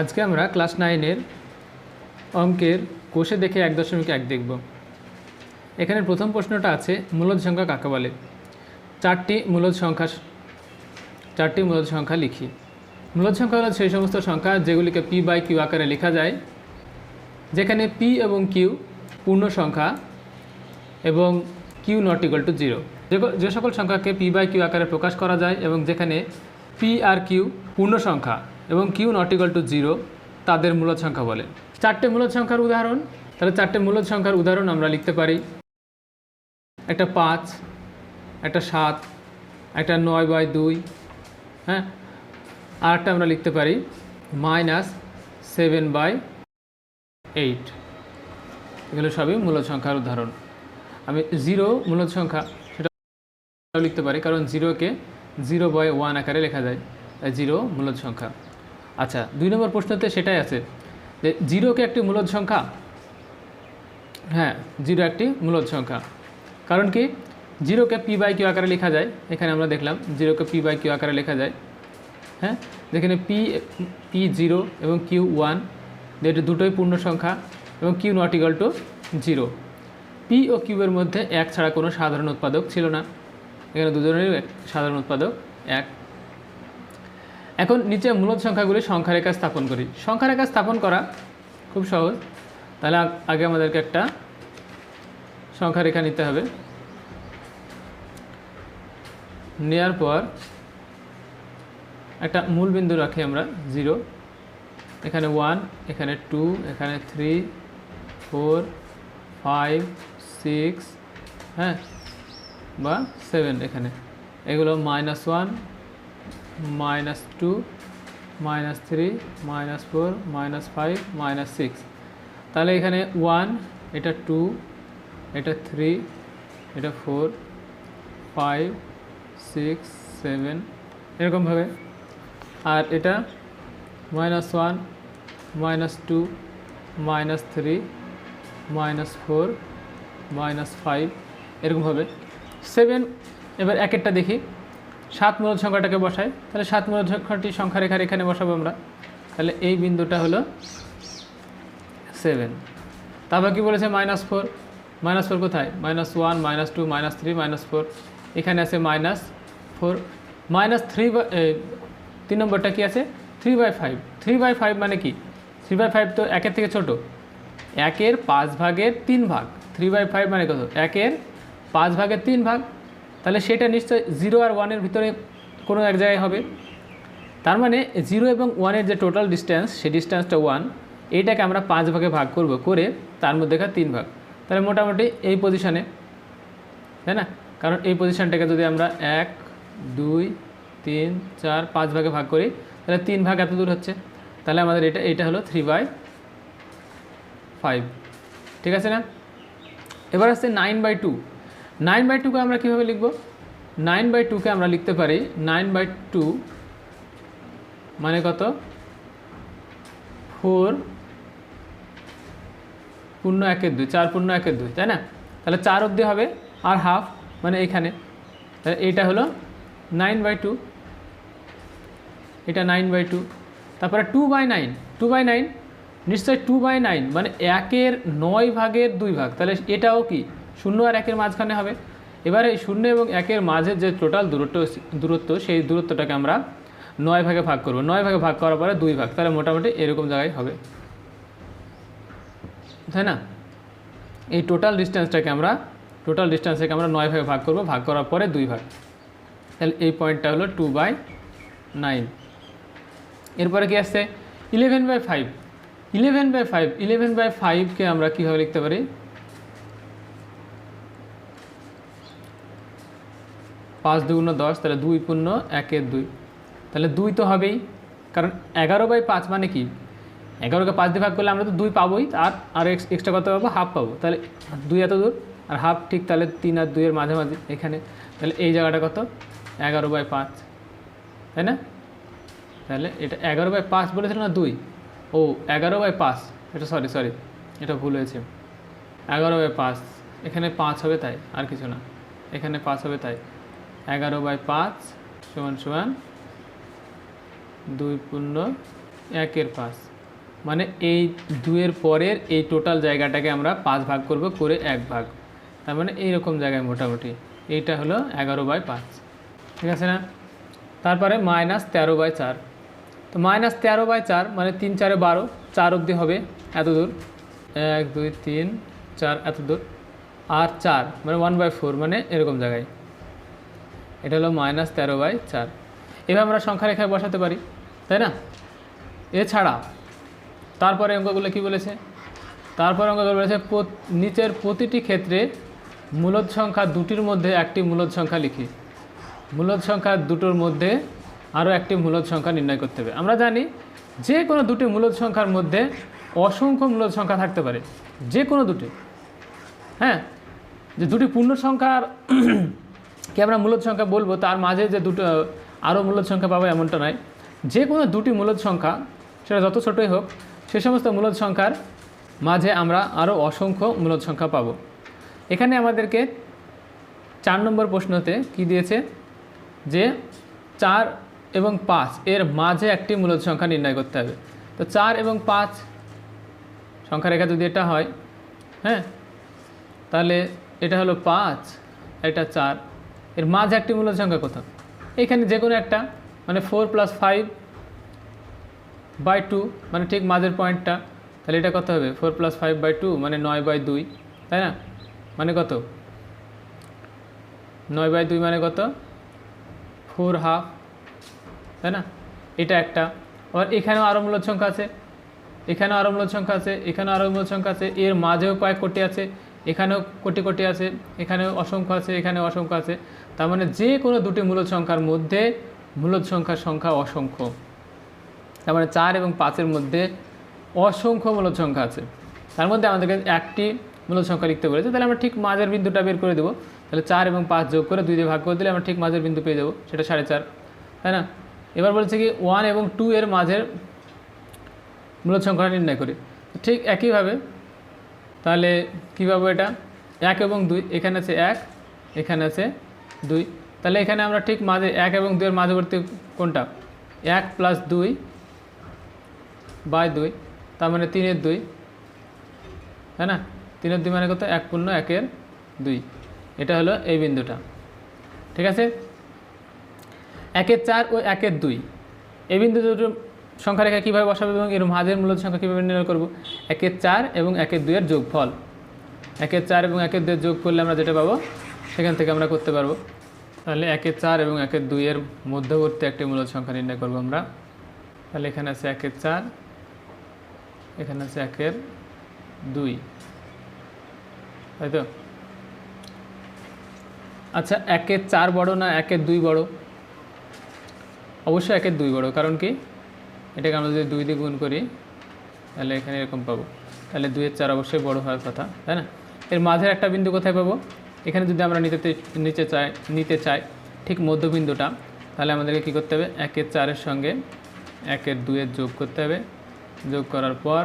আজকে আমরা ক্লাস 9-এর অঙ্কের কোষে দেখে 1.1 দেখব। এখানে প্রথম প্রশ্নটা আছে মূলদ সংখ্যা কাকে বলে। চারটি মূলদ সংখ্যা লিখি। মূলদ সংখ্যা হলো সেই সমস্ত সংখ্যা যেগুলিকে p/q আকারে লেখা যায়, যেখানে p এবং q পূর্ণ সংখ্যা এবং q ≠ 0। যে সকল সংখ্যাকে p/q আকারে প্রকাশ করা যায় এবং যেখানে p আর q পূর্ণ সংখ্যা এবং q ≠ 0 তাদের মূলদ সংখ্যা বলে। চারটে মূলদ সংখ্যার উদাহরণ, তাহলে চারটে মূলদ সংখ্যার উদাহরণ আমরা লিখতে পারি। একটা 5, একটা 7, একটা 9/2, হ্যাঁ, আর একটা আমরা লিখতে পারি -7/8। এগুলো সবই মূলদ সংখ্যার উদাহরণ। আমি 0 মূলদ সংখ্যা সেটা লিখতে পারি, কারণ 0কে 0/1 আকারে লেখা যায়, 0 মূলদ সংখ্যা। আচ্ছা, 2 নম্বর প্রশ্নতে সেটাই আছে যে 0কে একটি মূলদ সংখ্যা। হ্যাঁ, 0 একটি মূলদ সংখ্যা। কারণ কি, 0কে p/q আকারে লেখা যায়। এখানে আমরা দেখলাম 0কে p/q আকারে লেখা যায়। হ্যাঁ, যেখানে p0 এবং q1 দুটোই পূর্ণ সংখ্যা এবং q ≠ 0। p ও q এর মধ্যে 1 ছাড়া কোনো সাধারণ উৎপাদক ছিল না, এখানে দুজনেরই সাধারণ উৎপাদক 1। এখন নিচে মূলদ সংখ্যাগুলি সংখ্যারেখা স্থাপন করি। সংখ্যারেখা স্থাপন করা খুব সহজ। তাহলে আগে আমাদেরকে একটা সংখ্যারেখা নিতে হবে। নেওয়ার পর একটা মূল বিন্দু রাখি আমরা 0, এখানে 1, এখানে 2, এখানে 3, 4, 5, 6, হ্যাঁ, বা 7। এখানে এগুলো -1, -2, -3, -4, -5, -6। তাহলে এখানে 1, এটা 2, এটা 3, এটা 4, 5, 6, 7 এরকমভাবে। আর এটা -1, -2, -3, -4, -5 এরকমভাবে 7। এবার একেরটা দেখি, 7 মূলদ সংখ্যাটাকে বসাই। তাহলে 7 মূলদ সংখ্যাটি সংখ্যারেখার এখানে বসাবো আমরা। তাহলে এই বিন্দুটা হলো 7। তারপর কি বলেছে -4। -4 কোথায়? -1, -2, -3, -4, এখানে আছে -4। -3 নম্বরটা কি আছে? 3/5। 3/5 মানে কি? 3/5 তো 1-এর থেকে ছোট, 1-এর 5 ভাগের 3 ভাগ। 3/5 মানে কত? 1-এর 5 ভাগের 3 ভাগ। তাহলে সেটা নিশ্চয় 0 আর 1-এর ভিতরে কোনো এক জায়গায় হবে। তার মানে 0 এবং 1-এর যে টোটাল ডিস্ট্যান্স, সেই ডিস্ট্যান্সটা 1। এইটাকে আমরা 5 ভাগে ভাগ করব, করে তার মধ্যে 3 ভাগ। তাহলে মোটামুটি এই পজিশানে, তাই না? কারণ এই পজিশানটাকে যদি আমরা 1, 2, 3, 4, 5 ভাগে ভাগ করি, তাহলে 3 ভাগ এত দূর হচ্ছে। তাহলে আমাদের এটা হলো 3/5। ঠিক আছে না? এবার আসছে 9/2। 9/2কে আমরা কীভাবে লিখব? 9/2কে আমরা লিখতে পারি 9/2 মানে কত? 4 পূর্ণ 1/2, 4 পূর্ণ 1/2, তাই না? তাহলে 4 অবধি হবে আর হাফ মানে এইখানে। তাহলে এইটা হলো 9/2, এটা 9/2। তারপরে 2/9। 2/9 নিশ্চয়ই 2/9 মানে 1-এর 9 ভাগের 2 ভাগ। তাহলে এটাও কি 0 আর 1-এর মাঝখানে হবে। এবারে 0 এবং 1-এর মাঝের যে টোটাল দূরত্ব সেই দূরত্বটাকে আমরা 9 ভাগে ভাগ করব। 9 ভাগে ভাগ করার পরে 2 ভাগ, তাহলে মোটামুটি এরকম জায়গায় হবে, তাই না? এই টোটাল ডিস্টেন্সটাকে আমরা 9 ভাগে ভাগ করব, ভাগ করার পরে 2 ভাগ। তাহলে এই পয়েন্টটা হলো 2/9। এরপরে কি আসছে? 11/5। 11/5কে আমরা কীভাবে লিখতে পারি? 5 × 2 = 10, তাহলে 2 পূর্ণ 1/2। তাহলে 2 তো হবেই, কারণ 11/5 মানে কি? 11কে 5 দিয়ে ভাগ করলে আমরা তো 2 পাবোই, আর এক্সট্রা কত পাবো? হাফ পাবো। তাহলে 2 এত দূর আর হাফ ঠিক, তাহলে 3 আর 2-এর মাঝামাঝি এখানে। তাহলে এই জায়গাটা কত? 11/5, তাই না? তাহলে এটা 11/5 বলেছিল না 2? ও 11/5, এটা সরি এটা ভুল হয়েছে। 11/5, এখানে 5 হবে তাই, আর কিছু না। এখানে 5 হবে তাই। 11/5 = 2 পূর্ণ 1 এর 5, মানে এই 2-এর পরের এই টোটাল জায়গাটাকে আমরা 5 ভাগ করব, করে 1 ভাগ, তার মানে এইরকম জায়গায় মোটামুটি এইটা হলো 11/5, ঠিক আছে না। তারপরে -13/4, তো -13/4 মানে 3 4 12, 4 অবধি হবে এত দূর, 1 2 3 4 এত দূর, আর 4 মানে 1/4 মানে এরকম জায়গায়, এটা হলো -13/4। এভাবে আমরা সংখ্যা রেখায় বসাতে পারি, তাই না। এছাড়া তারপরে অঙ্কগুলো কি বলেছে, তারপরে অঙ্কগুলো বলেছে নিচের প্রতিটি ক্ষেত্রে মূলদ সংখ্যা দুটির মধ্যে একটি মূলদ সংখ্যা লিখি, মূলদ সংখ্যা দুটোর মধ্যে আরও একটি মূলদ সংখ্যা নির্ণয় করতে হবে। আমরা জানি যে কোনো দুটি মূলদ সংখ্যার মধ্যে অসংখ্য মূলদ সংখ্যা থাকতে পারে, যে কোনো দুটি, হ্যাঁ, যে দুটি পূর্ণ সংখ্যার কি আমরা মূলদ সংখ্যা বলবো, তার মাঝে যে দুটো আরও মূলদ সংখ্যা পাবো এমনটা নয়, যে কোনো দুটি মূলদ সংখ্যা সেটা যত ছোটোই হোক, সে সমস্ত মূলদ সংখ্যার মাঝে আমরা আরও অসংখ্য মূলদ সংখ্যা পাব। এখানে আমাদেরকে 4 নম্বর প্রশ্নতে কি দিয়েছে, যে 4 এবং 5 এর মাঝে একটি মূলদ সংখ্যা নির্ণয় করতে হবে। তো 4 এবং 5 সংখ্যা রেখা যদি এটা হয়, হ্যাঁ, তাহলে এটা হলো 5, এটা 4, এর মাঝে একটি মূলদ সংখ্যা কোথাও, এইখানে যে কোনো একটা, মানে 4 + 5/2 মানে ঠিক মাঝের পয়েন্টটা, তাহলে এটা কত হবে 4 + 5/2 মানে 9/2, তাই না, মানে কত 9/2 মানে কত 4/2, তাই না, এটা একটা। আবার এখানেও আরও মূলদ সংখ্যা আছে, এখানেও আরও মূলদ সংখ্যা আছে, এখানেও আরও মূলদ সংখ্যা আছে, এর মাঝেও কয়েক কোটি আছে, এখানেও কোটি কোটি আছে, এখানেও অসংখ্য আছে, এখানেও অসংখ্য আছে, তার মানে যে কোনো দুটি মূলদ সংখ্যার মধ্যে মূলদ সংখ্যার সংখ্যা অসংখ্য, তার মানে 4 এবং 5-এর মধ্যে অসংখ্য মূলদ সংখ্যা আছে, তার মধ্যে আমাদেরকে একটি মূলদ সংখ্যা লিখতে বলেছে। তাহলে আমরা ঠিক মাঝের বিন্দুটা বের করে দেবো, তাহলে 4 এবং 5 যোগ করে 2 দিয়ে ভাগ করে দিলে আমরা ঠিক মাঝের বিন্দু পেয়ে যাবো, সেটা 4.5, তাই না। এবার বলছে কি 1 এবং 2 এর মাঝের মূলদ সংখ্যাটা নির্ণয় করি, ঠিক একইভাবে তাহলে কীভাবে এটা 1 এবং 2, এখানে আছে 1, এখানে আছে 2, তাহলে এখানে আমরা ঠিক মাঝে 1 এবং 2 এর মাঝবর্তী কোনটা 1 + 2/2, তার মানে 3-এর 2, তাই না, 3-এর 2 মানে কত 1 পূর্ণ 1-এর 2, এটা হলো এই বিন্দুটা, ঠিক আছে। 1-এর 4 ও 1-এর 2 এই বিন্দু দুটো সংখ্যা রেখা কীভাবে বসাবো এবং এর মাঝের মূলদ সংখ্যা কীভাবে নির্ণয় করব, 1-এর 4 এবং 1-এর 2 এর যোগফল, 1-এর 4 এবং 1-এর 2 এর যোগ করলে আমরা যেটা পাবো সেখান থেকে আমরা করতে পারবো। তাহলে 1-এর 4 এবং 1-এর 2 এর মধ্যবর্তী একটি মূলদ সংখ্যা নির্ণয় করব আমরা। তাহলে এখানে আছে 1-এর 4, এখানে আছে 1-এর 2, তাই তো। আচ্ছা, 1-এর 4 বড় না 1-এর 2 বড়? অবশ্যই 1-এর 2 বড়, কারণ কি এটাকে আমরা যদি 2 দিয়ে গুণ করি তাহলে এখানে এরকম পাবো, তাহলে 2-এর 4 অবশ্যই বড় হওয়ার কথা, তাই না। এর মাঝের একটা বিন্দু কোথায় পাবো, এখানে যদি আমরা নিতে চাই ঠিক মধ্যবিন্দুটা, তাহলে আমাদেরকে কী করতে হবে 1-এর 4-এর সঙ্গে 1-এর 2 এর যোগ করতে হবে, যোগ করার পর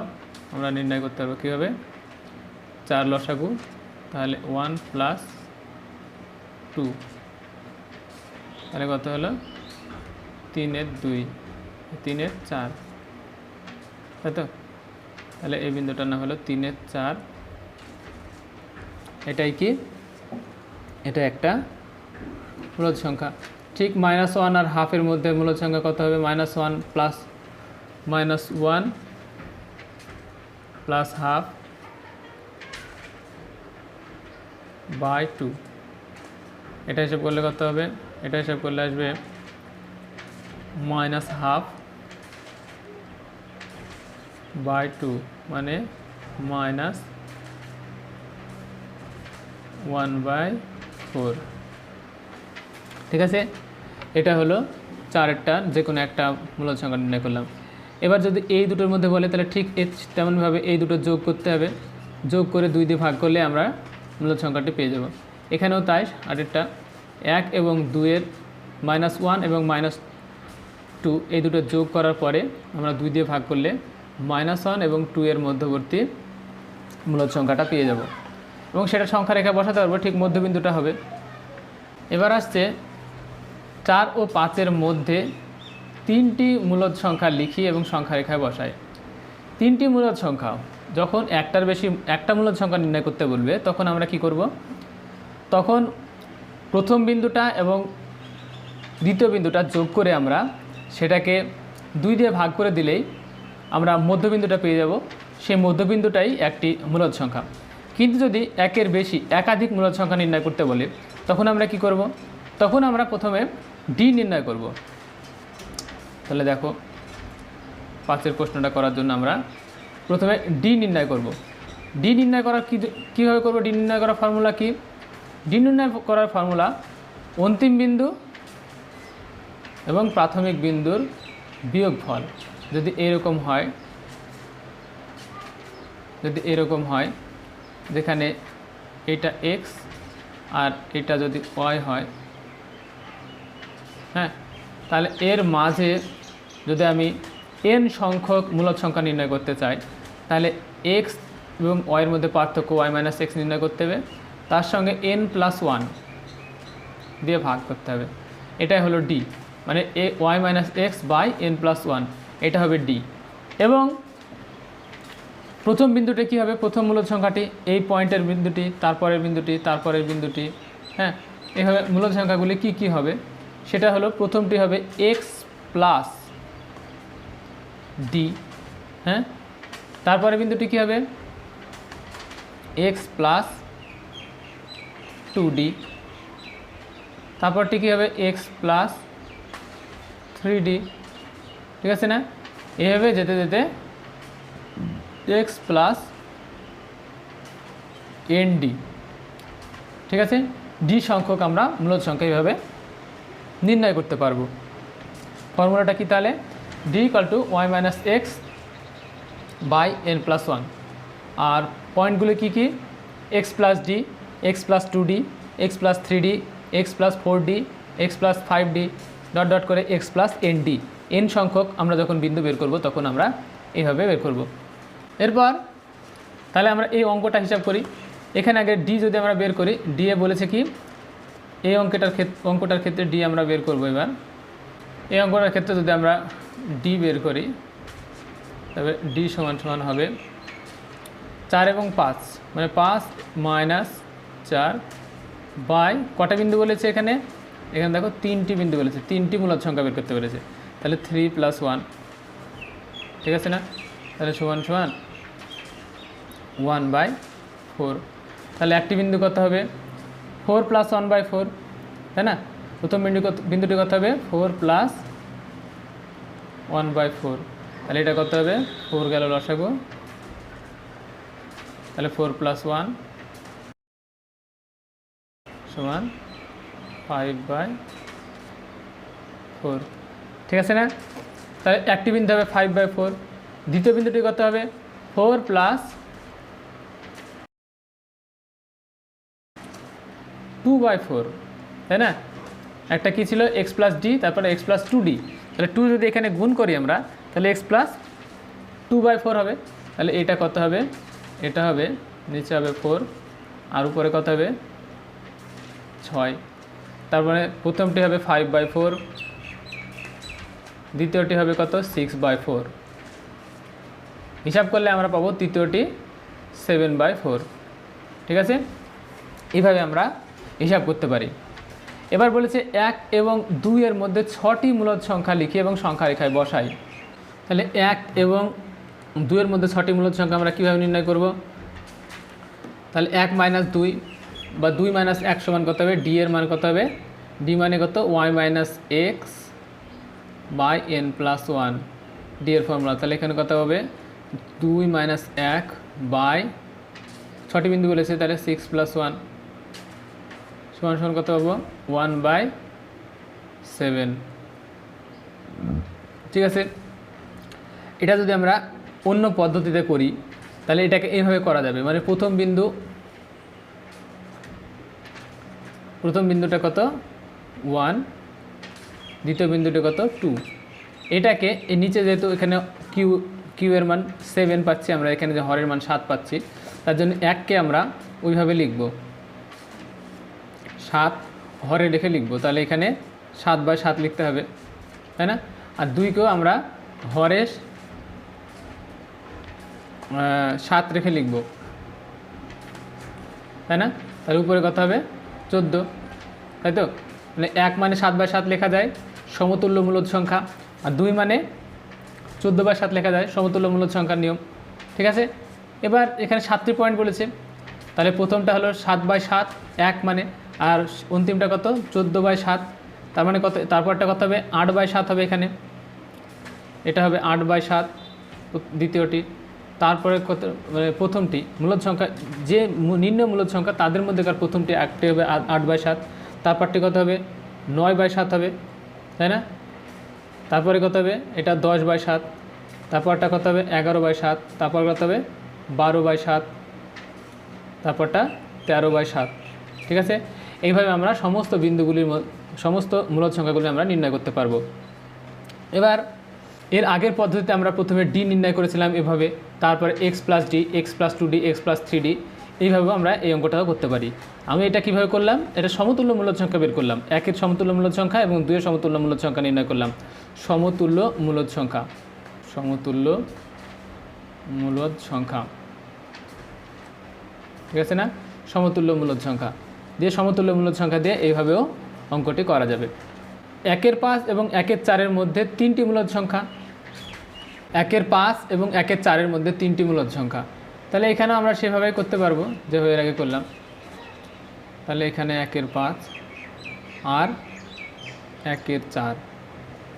আমরা নির্ণয় করতে পারবো কীভাবে 4 লসাগু, তাহলে 1 + 2, তাহলে কত হলো 3-এর 2, 3-এর 4, তাই তো। তাহলে এই বিন্দুটার নাম হলো 3-এর 4, এটাই কি, এটা একটা মূলদ সংখ্যা। ঠিক -1 আর হাফের মধ্যে মূলদ সংখ্যা কত হবে, -1 + -1 + ½/2, এটা হিসাব করলে কত হবে, এটা হিসাব করলে আসবে -1/2 মানে -1/4, ঠিক আছে। এটা হলো 4-এরটা যে কোনো একটা মূলদ সংখ্যা নির্ণয় করলাম। এবার যদি এই দুটোর মধ্যে বলে তাহলে ঠিক তেমনভাবে এই দুটো যোগ করতে হবে, যোগ করে 2 দিয়ে ভাগ করলে আমরা মূলদ সংখ্যাটি পেয়ে যাব। এখানেও তাই, আরেকটা 1 এবং 2 এর -1 এবং -2 এই দুটো যোগ করার পরে আমরা 2 দিয়ে ভাগ করলে -1 এবং 2 এর মধ্যবর্তী মূলদ সংখ্যাটা পেয়ে যাব এবং সেটা সংখ্যা রেখা বসাতে পারবো, ঠিক মধ্যবিন্দুটা হবে। এবার আসছে 4 ও 5-এর মধ্যে তিনটি মূলদ সংখ্যা লিখি এবং সংখ্যা রেখায় বসাই। তিনটি মূলদ সংখ্যা, যখন একটার বেশি একটা মূলদ সংখ্যা নির্ণয় করতে বলবে তখন আমরা কি করব, তখন প্রথম বিন্দুটা এবং দ্বিতীয় বিন্দুটা যোগ করে আমরা সেটাকে 2 দিয়ে ভাগ করে দিলেই আমরা মধ্যবিন্দুটা পেয়ে যাব। সেই মধ্যবিন্দুটাই একটি মূলদ সংখ্যা। কিন্তু যদি একের বেশি একাধিক মূলদ সংখ্যা নির্ণয় করতে বলে তখন আমরা কি করব, তখন আমরা প্রথমে ডি নির্ণয় করব। তাহলে দেখো 5-এর প্রশ্নটা করার জন্য আমরা প্রথমে ডি নির্ণয় করব। ডি নির্ণয় করার কীভাবে করব, ডি নির্ণয় করার ফর্মুলা কি? ডি নির্ণয় করার ফর্মুলা অন্তিম বিন্দু এবং প্রাথমিক বিন্দুর বিয়োগফল। যদি এরকম হয়, যেখানে এটা এক্স আর এটা যদি ওয়াই হয়, হ্যাঁ, তাহলে এর মাঝে যদি আমি n সংখ্যক মূলদ সংখ্যা নির্ণয় করতে চাই তাহলে এক্স এবং ওয়াইয়ের মধ্যে পার্থক্য y - x নির্ণয় করতে হবে, তার সঙ্গে n+1 দিয়ে ভাগ করতে হবে। এটাই হলো ডি, মানে y - x/n+1, এটা হবে ডি। এবং প্রথম বিন্দুটি কী হবে, প্রথম মূলদ সংখ্যাটি এই পয়েন্টের বিন্দুটি, তারপরের বিন্দুটি, তারপরের বিন্দুটি, হ্যাঁ, এইভাবে মূলদ সংখ্যাগুলি কি হবে, সেটা হলো প্রথমটি হবে x+d, হ্যাঁ, তারপরের বিন্দুটি কী হবে x+2d, তারপরটি কী হবে x+3d, ঠিক আছে না? এভাবে যেতে যেতে x+nd, ঠিক আছে? ডি সংখ্যক আমরা মূলদ সংখ্যা এইভাবে নির্ণয় করতে পারবো। ফর্মুলাটা কি তাহলে? D = y - x/n+1। আর পয়েন্টগুলো কি কি? x+d, x+2d, x+3d, x+4d, x+5d dot dot করে x+nd, n সংখ্যক আমরা যখন বিন্দু বের করব তখন আমরা এইভাবে বের করব। এরপর তাহলে আমরা এই অঙ্কটা হিসাব করি। এখানে আগে ডি যদি আমরা বের করি, ডি এ বলেছে কি, এই অঙ্কটার ক্ষেত্রে ডি আমরা বের করব। এবার এই অঙ্কটার ক্ষেত্রে যদি আমরা ডি বের করি তবে ডি সমান হবে 4 এবং 5, মানে 5 - 4 বাই কটা বিন্দু বলেছে এখানে দেখো 3টি বিন্দু বলেছে, 3টি মূলদ সংখ্যা বের করতে পেরেছে। তাহলে 3+1, ঠিক আছে না? তাহলে সমান 1/4। তাহলে একটি বিন্দু কত হবে 4 + 1/4, তাই না? প্রথম বিন্দুটি কত হবে 4 + 1/4। তাহলে এটা কত হবে 4 গেল লসাগু, তাহলে 4 + 1 সমান 5/4, ঠিক আছে না? তাহলে একটি বিন্দু হবে 5/4, দ্বিতীয় বিন্দুটি কত হবে 4 + 2/4, তাই না? একটা কি ছিল x+d, তারপরে x+2d, তাহলে 2 যদি এখানে গুণ করি আমরা তাহলে x+2/4 হবে। তাহলে এটা কত হবে, এটা হবে নিচে হবে 4 আর উপরে কত হবে 6। তারপরে প্রথমটি হবে 5/4, দ্বিতীয়টি হবে কত 6/4, হিসাব করলে আমরা পাবো তৃতীয়টি 7/4, ঠিক আছে? এইভাবে আমরা হিসাব করতে পারি। এবার বলেছে 1 এবং 2 এর মধ্যে 6টি মূলদ সংখ্যা লিখি এবং সংখ্যা রেখায় বসাই। তাহলে 1 এবং 2 এর মধ্যে 6টি মূলদ সংখ্যা আমরা কীভাবে নির্ণয় করব? তাহলে 1 - 2 বা 2 - 1 সমান কত হবে, ডি এর মান কত হবে, ডি মানে কত y - x/n+1, ডি এর ফর্মুলা। তাহলে এখানে কত হবে 2 - 1/6টি বিন্দু বলেছে, তাহলে 6+1 সমান কত পাবো 1/7, ঠিক আছে? এটা যদি আমরা অন্য পদ্ধতিতে করি তাহলে এটাকে এইভাবে করা যাবে, মানে প্রথম বিন্দুটা কত 1, দ্বিতীয় বিন্দুটা কত 2, এটাকে এই নিচে যেহেতু এখানে কিউ এর মান 7 পাচ্ছি আমরা, এখানে যে হরের মান 7 পাচ্ছি, তার জন্য 1কে আমরা ওইভাবে লিখব, 7 হরে রেখে লিখব। তাহলে এখানে 7/7 লিখতে হবে, তাই না? আর 2কেও আমরা হরে 7 রেখে লিখব, তাই না? তাহলে উপরে কত হবে 14, তাই তো? মানে 1 মানে 7/7 লেখা যায় সমতুল্য মূলদ সংখ্যা, আর 2 মানে 14/7 লেখা যায় সমতুল্য মূলদ সংখ্যার নিয়ম, ঠিক আছে? এবার এখানে 7টি পয়েন্ট বলেছে, তাহলে প্রথমটা হলো 7/7 1 মানে, আর অন্তিমটা কত 14/7, তার মানে কত? তারপরটা কত হবে 8/7 হবে, এখানে এটা হবে 8/7 দ্বিতীয়টি। তারপরে কত মানে প্রথমটি মূলদ সংখ্যা, যে নিম্ন মূলদ সংখ্যা তাদের মধ্যেকার প্রথমটি একটি হবে 8/7, তারপরটি কত হবে 9/7 হবে, তাই না? তারপরে কত হবে এটা 10/7, তারপরটা কত হবে 11/7, তারপর কত হবে 12/7, তারপরটা 13/7, ঠিক আছে? এইভাবে আমরা সমস্ত বিন্দুগুলির সমস্ত মূলদ সংখ্যাগুলি আমরা নির্ণয় করতে পারবো। এবার এর আগের পদ্ধতিতে আমরা প্রথমে ডি নির্ণয় করেছিলাম এভাবে, তারপরে x+d, x+2d, x+3d, এইভাবেও আমরা এই অঙ্কটাও করতে পারি। আমি এটা কিভাবে করলাম, এটা সমতুল্য মূলদ সংখ্যা বের করলাম, 1-এর সমতুল্য মূলদ সংখ্যা এবং 2-এর সমতুল্য মূলদ সংখ্যা নির্ণয় করলাম। সমতুল্য মূলদ সংখ্যা, সমতুল্য মূলদ সংখ্যা, ঠিক আছে না? সমতুল্য মূলদ সংখ্যা দিয়ে, সমতুল্য মূলদ সংখ্যা দিয়ে এইভাবেও অঙ্কটি করা যাবে। 1-এর 5 এবং 1-এর 4-এর মধ্যে 3টি মূলদ সংখ্যা, 1-এর 5 এবং 1-এর 4-এর মধ্যে 3টি মূলদ সংখ্যা, তাহলে এখানে আমরা সেভাবেই করতে পারবো যেভাবে এর আগে করলাম। তাহলে এখানে 1-এর 5 আর 1-এর 4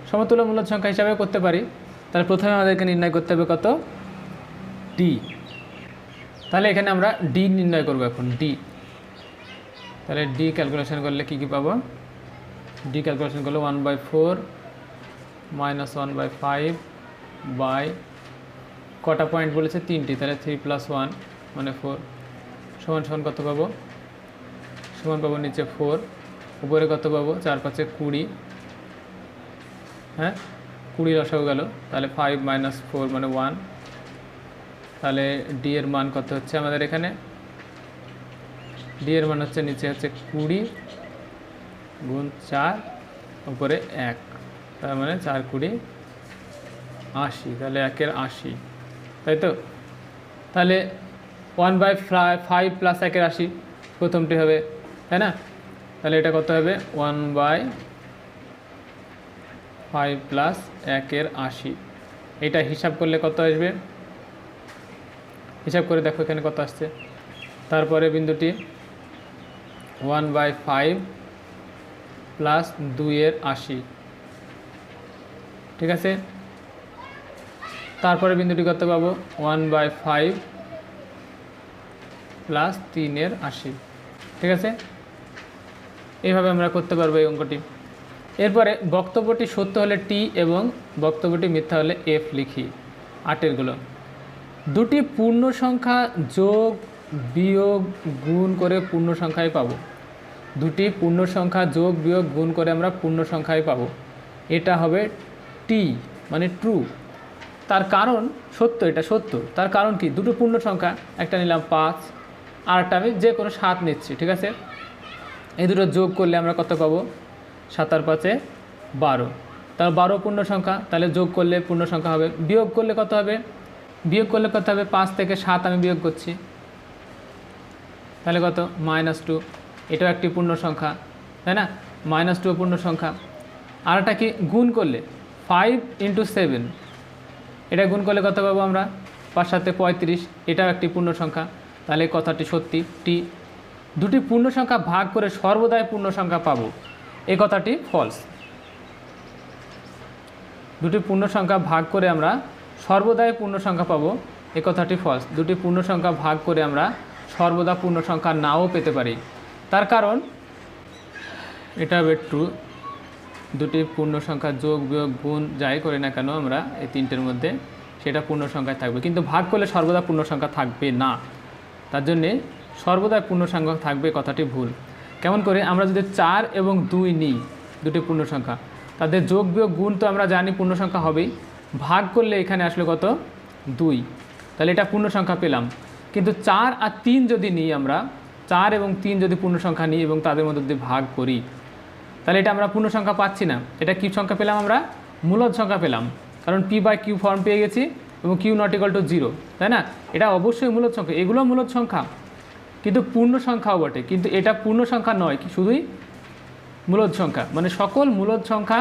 সমতুল্য মূলদ সংখ্যা হিসাবে করতে পারি। তাহলে প্রথমে আমাদেরকে নির্ণয় করতে হবে কত, ডি। তাহলে এখানে আমরা ডি নির্ণয় করব এখন, ডি। তাহলে ডি ক্যালকুলেশন করলে কি কি পাবো, ডি ক্যালকুলেশন করলে 1/4 - 1/5 বাই কটা পয়েন্ট বলেছে 3টি, তাহলে 3 + 1 মানে 4 সমান সমান কত পাবো, সমান পাবো নিচে 4, উপরে কত পাবো 4×5 = 20, হ্যাঁ 20 লসাগু গেল, তাহলে 5 - 4 মানে 1। তাহলে ডি এর মান কত হচ্ছে আমাদের এখানে, ডি এর মান হচ্ছে নিচে হচ্ছে 20 × 4 উপরে 1, তার মানে 4 × 20 80, তাহলে 1-এর 80, তাই তো? তাহলে 1/5 + 1-এর 80 প্রথমটি হবে, তাই না? তাহলে এটা কত হবে 1/5 + 1-এর 80, এটা হিসাব করলে কত আসবে, হিসাব করে দেখো এখানে কত আসছে। তারপরে বিন্দুটি 1/5 + 2-এর 80, ঠিক আছে? তারপরে বিন্দুটি কত পাবো 1/5 + 3-এর 80, ঠিক আছে? এইভাবে আমরা করতে পারবো এই অঙ্কটি। এরপরে বক্তব্যটি সত্য হলে টি এবং বক্তব্যটি মিথ্যা হলে এফ লিখি। 8-এরগুলো, দুটি পূর্ণ সংখ্যা যোগ বিয়োগ গুণ করে পূর্ণ সংখ্যায় পাবো, দুটি পূর্ণ সংখ্যা যোগ বিয়োগ গুণ করে আমরা পূর্ণ সংখ্যায় পাবো, এটা হবে টি মানে ট্রু। তার কারণ সত্য, এটা সত্য। তার কারণ কি, দুটো পূর্ণ সংখ্যা, একটা নিলাম 5 আর একটা আমি যে কোনো 7 নিচ্ছি, ঠিক আছে? এই দুটো যোগ করলে আমরা কত পাবো, 7 আর 5 = 12, তার 12 পূর্ণ সংখ্যা, তাহলে যোগ করলে পূর্ণ সংখ্যা হবে। বিয়োগ করলে কত হবে, বিয়োগ করলে কত হবে 5 থেকে 7 আমি বিয়োগ করছি, তাহলে কত -2, এটাও একটি পূর্ণ সংখ্যা, তাই না? -2 পূর্ণ সংখ্যা। আর একটা কি, গুণ করলে 5 × 7, এটা গুণ করলে কত পাবো আমরা 5 × 7 = 35, এটাও একটি পূর্ণ সংখ্যা, তাহলে কথাটি সত্যি টি। দুটি পূর্ণ সংখ্যা ভাগ করে সর্বদাই পূর্ণ সংখ্যা পাবো, এই কথাটি ফলস। দুটি পূর্ণ সংখ্যা ভাগ করে আমরা সর্বদাই পূর্ণ সংখ্যা পাবো, এই কথাটি ফলস। দুটি পূর্ণ সংখ্যা ভাগ করে আমরা সর্বদা পূর্ণ সংখ্যা নাও পেতে পারি, তার কারণ এটা হবে ট্রু। দুটি পূর্ণ সংখ্যা যোগ বিয়োগ গুণ যাই করি না কেন আমরা এই 3টের মধ্যে, সেটা পূর্ণ সংখ্যায় থাকবে, কিন্তু ভাগ করলে সর্বদা পূর্ণ সংখ্যা থাকবে না, তার জন্যে সর্বদাই পূর্ণ সংখ্যা থাকবে কথাটি ভুল। কেমন করে, আমরা যদি 4 এবং 2 নিই, দুটি পূর্ণ সংখ্যা, তাদের যোগ বিয়োগ গুণ তো আমরা জানি পূর্ণ সংখ্যা হবেই, ভাগ করলে এখানে আসলে কত 2, তাহলে এটা পূর্ণ সংখ্যা পেলাম। কিন্তু 4 আর 3 যদি নিই আমরা, 4 এবং 3 যদি পূর্ণ সংখ্যা নিই এবং তাদের মধ্যে যদি ভাগ করি, তাহলে এটা আমরা পূর্ণ সংখ্যা পাচ্ছি না, এটা কী সংখ্যা পেলাম আমরা, মূলদ সংখ্যা পেলাম, কারণ পি বাই কিউ ফর্ম পেয়ে গেছি এবং কিউ নট ইকুয়াল টু 0, তাই না? এটা অবশ্যই মূলদ সংখ্যা, এগুলো মূলদ সংখ্যা, কিন্তু পূর্ণ সংখ্যাও বটে, কিন্তু এটা পূর্ণ সংখ্যা নয়, শুধুই মূলদ সংখ্যা, মানে সকল মূলদ সংখ্যা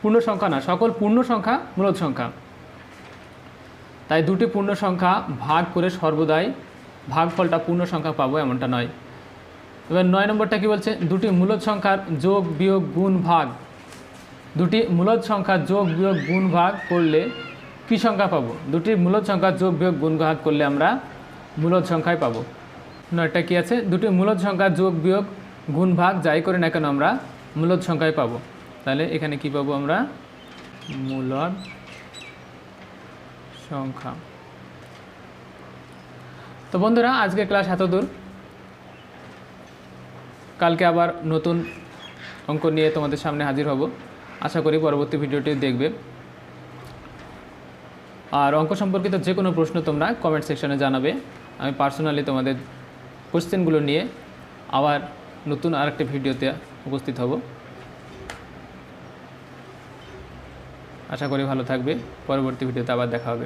পূর্ণ সংখ্যা না, সকল পূর্ণ সংখ্যা মূলদ সংখ্যা। তাই দুটি পূর্ণ সংখ্যা ভাগ করে সর্বদাই ভাগফলটা পূর্ণ সংখ্যা পাবো এমনটা নয়। এবার 9 নম্বরটা কি বলছে, দুটি মূলদ সংখ্যার যোগ বিয়োগ গুণ ভাগ, দুটি মূলদ সংখ্যা যোগ বিয়োগ গুণ ভাগ করলে কী সংখ্যা পাবো? দুটি মূলদ সংখ্যা যোগ বিয়োগ গুণ ভাগ করলে আমরা মূলদ সংখ্যায় পাবো। 9টা কি আছে, দুটি মূলদ সংখ্যা যোগ বিয়োগ গুণ ভাগ যাই করে না কেন আমরা মূলদ সংখ্যায় পাবো। তাহলে এখানে কি পাবো আমরা? মূলদ সংখ্যা। তো বন্ধুরা, আজকে ক্লাস এতদূর। কালকে আবার নতুন অঙ্ক নিয়ে তোমাদের সামনে হাজির হব। আশা করি পরবর্তী ভিডিওটি দেখবে। আর অঙ্ক সম্পর্কিত যে কোনো প্রশ্ন তোমরা কমেন্ট সেকশনে জানাবে। আমি পার্সোনালি তোমাদের কোশ্চেনগুলো নিয়ে আবার নতুন আরেকটি ভিডিওতে উপস্থিত হব। আশা করি ভালো থাকবে। পরবর্তী ভিডিওতে আবার দেখা হবে।